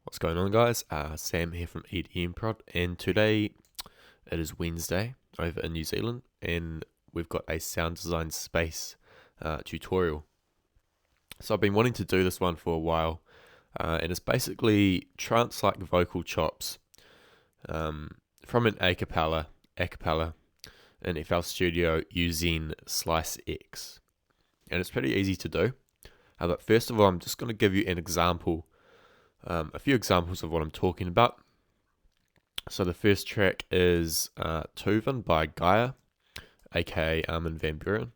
What's going on, guys? Sam here from EDMProd, and today it is Wednesday over in New Zealand, and we've got a sound design space tutorial. So I've been wanting to do this one for a while, and it's basically trance-like vocal chops from an a cappella in FL Studio using Slicex, and it's pretty easy to do. But first of all, I'm just going to give you an example. A few examples of what I'm talking about. So the first track is Tuvan by Gaia, aka Armin van Buren.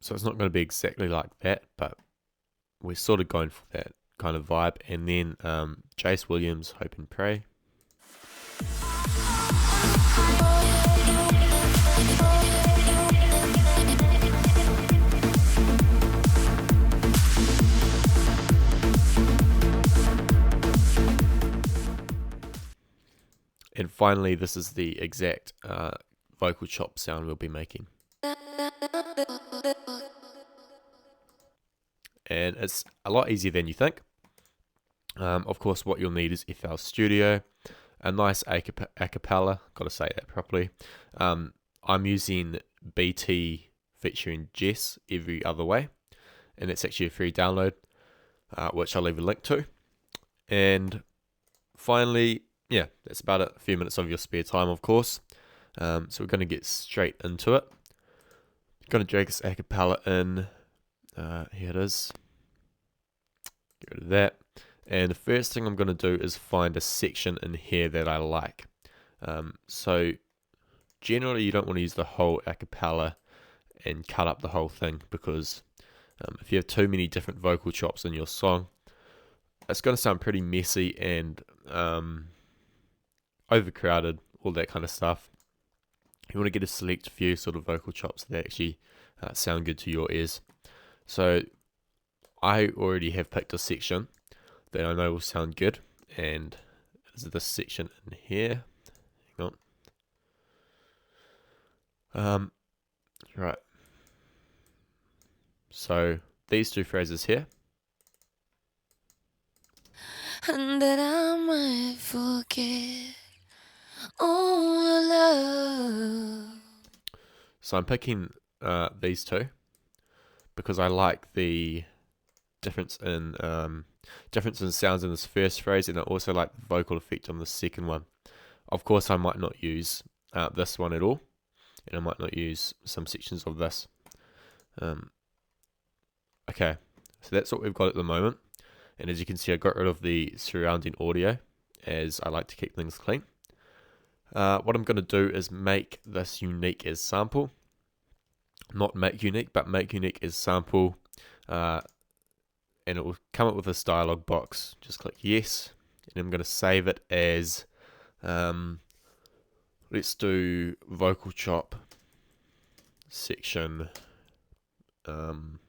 So it's not going to be exactly like that, but we're sort of going for that kind of vibe. And then Jace Williams, Hope and Pray. And finally, this is the exact vocal chop sound we'll be making. And it's a lot easier than you think. Of course, what you'll need is FL Studio, a nice a cappella, gotta say that properly. I'm using BT featuring Jess Every Other Way, and it's actually a free download, which I'll leave a link to. And finally, yeah, that's about it. A few minutes of your spare time, of course. So we're going to get straight into it. Going to drag this a cappella in. Here it is. Get rid of that. And the first thing I'm going to do is find a section in here that I like. So generally you don't want to use the whole a cappella and cut up the whole thing, because if you have too many different vocal chops in your song, it's going to sound pretty messy and overcrowded, all that kind of stuff. You want to get a select few sort of vocal chops that actually sound good to your ears. So I already have picked a section that I know will sound good, and is this section in here. Hang on. Right. So these two phrases here. And that I might forget all love. So I'm picking these two because I like the difference in sounds in this first phrase, and I also like the vocal effect on the second one. Of course, I might not use this one at all, and I might not use some sections of this. Okay, so that's what we've got at the moment. And as you can see, I got rid of the surrounding audio, as I like to keep things clean. What I'm going to do is make this unique as sample. Not make unique, but make unique as sample. And it will come up with this dialog box. Just click yes. And I'm going to save it as, let's do vocal chop section. You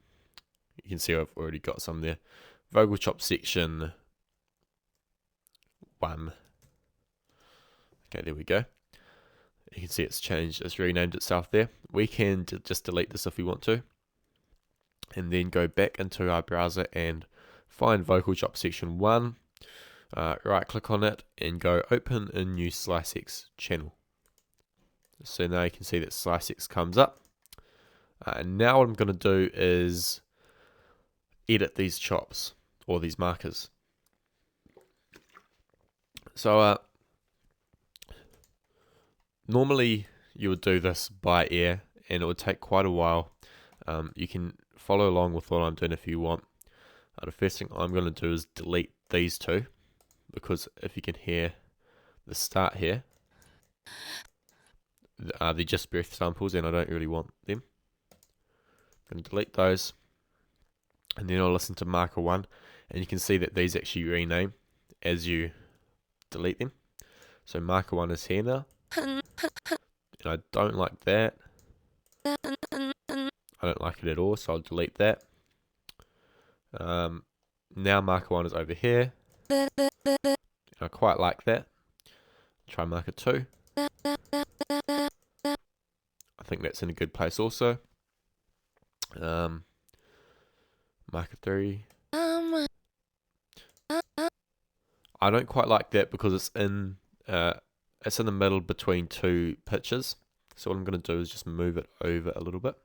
can see I've already got some there. Vocal chop section 1. Okay, there we go. You can see it's changed, it's renamed itself there. We can just delete this if we want to, and then go back into our browser and find vocal chop section 1. Right click on it and go open a new Slicex channel. So now you can see that Slicex comes up. And now what I'm going to do is edit these chops, or these markers. So normally you would do this by ear, and it would take quite a while. You can follow along with what I'm doing if you want. The first thing I'm going to do is delete these two, because if you can hear the start here, they're just breath samples and I don't really want them. I'm going to delete those, and then I'll listen to marker 1, and you can see that these actually rename as you delete them. So marker 1 is here now, and I don't like that. I don't like it at all, so I'll delete that. Now marker 1 is over here, I quite like that. Try marker 2. I think that's in a good place also. Marker 3. I don't quite like that because it's in the middle between two pitches. So what I'm going to do is just move it over a little bit.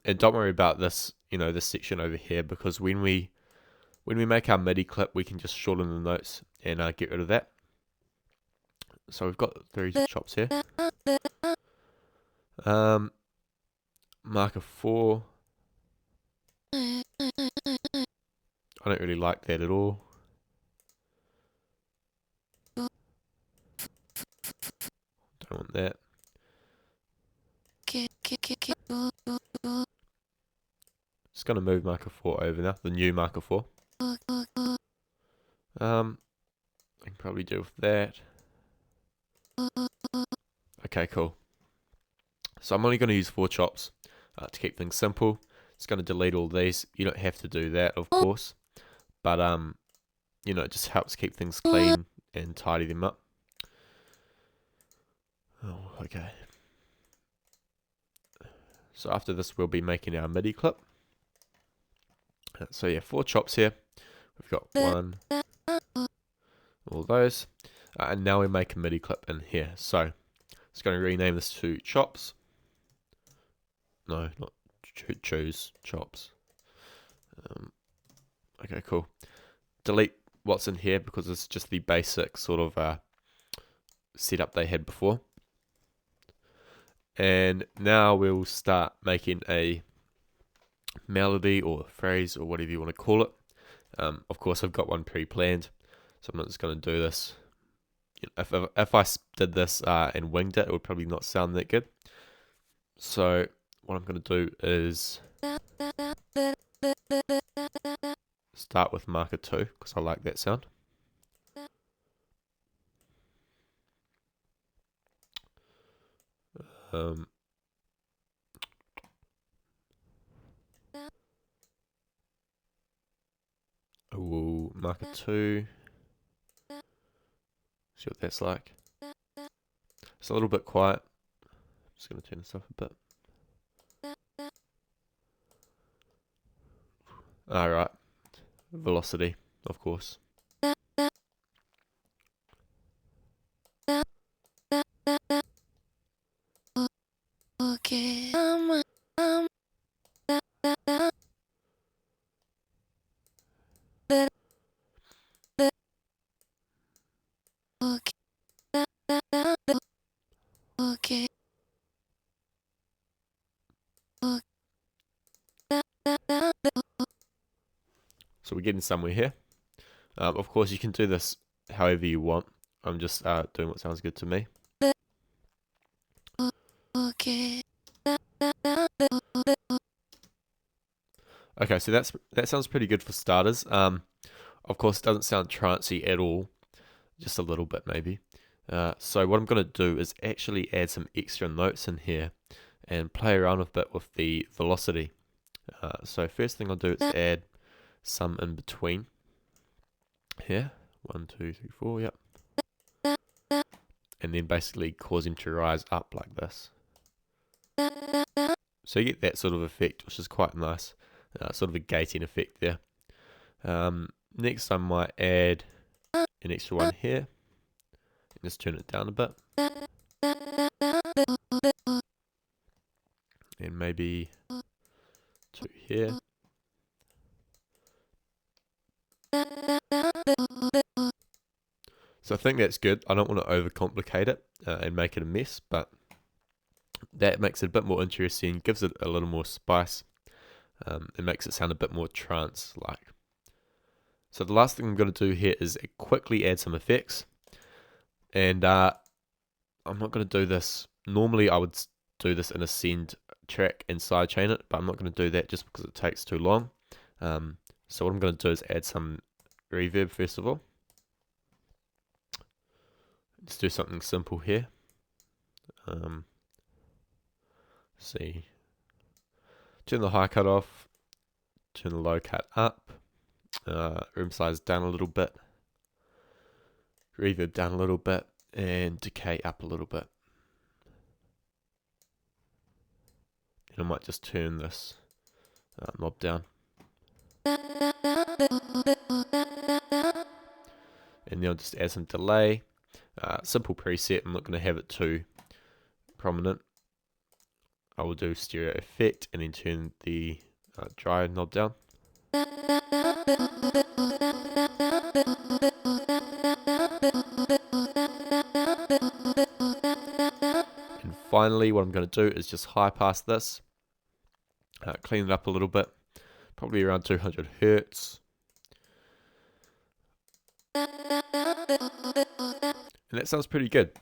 And don't worry about this, this section over here, because when we make our MIDI clip, we can just shorten the notes and get rid of that. So we've got 3 chops here. Marker 4. I don't really like that at all. Don't want that. Just going to move marker 4 over now, the new marker 4. I can probably do with that. Okay, cool. So I'm only going to use 4 chops to keep things simple. It's going to delete all these. You don't have to do that, of course, but it just helps keep things clean and tidy them up. Oh, okay. So after this, we'll be making our MIDI clip. So yeah, 4 chops here. We've got 1, all those, and now we make a MIDI clip in here. So it's going to rename this to chops. No, not choose chops. Okay, cool. Delete what's in here because it's just the basic sort of setup they had before. And now we'll start making a melody or phrase or whatever you want to call it. Of course, I've got one pre-planned, so I'm not just going to do this. If I did this and winged it, it would probably not sound that good. So what I'm going to do is start with marker 2 because I like that sound. Marker 2. See what that's like. It's a little bit quiet. Just going to turn this up a bit. Alright. Velocity, of course. Okay. Okay. So we're getting somewhere here. Of course, you can do this however you want. I'm just doing what sounds good to me. Okay. Okay, so that sounds pretty good for starters. Of course, it doesn't sound trancey at all, just a little bit maybe. So what I'm going to do is actually add some extra notes in here and play around a bit with the velocity. So first thing I'll do is add some in between here. 1, 2, 3, 4, yep. And then basically cause him to rise up like this. So you get that sort of effect, which is quite nice. Sort of a gating effect there. Next I might add an extra one here. And just turn it down a bit. And maybe 2 here. So I think that's good. I don't want to overcomplicate it and make it a mess, but that makes it a bit more interesting, gives it a little more spice. It makes it sound a bit more trance-like. So the last thing I'm going to do here is quickly add some effects. And I'm not going to do this. Normally I would do this in a send track and sidechain it, but I'm not going to do that just because it takes too long. So what I'm going to do is add some reverb first of all. Let's do something simple here. See, Turn the high cut off, turn the low cut up, room size down a little bit, reverb down a little bit, and decay up a little bit. And I might just turn this knob down. And then I'll just add some delay. Simple preset, I'm not going to have it too prominent. I will do stereo effect and then turn the dry knob down. And finally, what I'm going to do is just high pass this, clean it up a little bit, probably around 200 Hertz. And that sounds pretty good.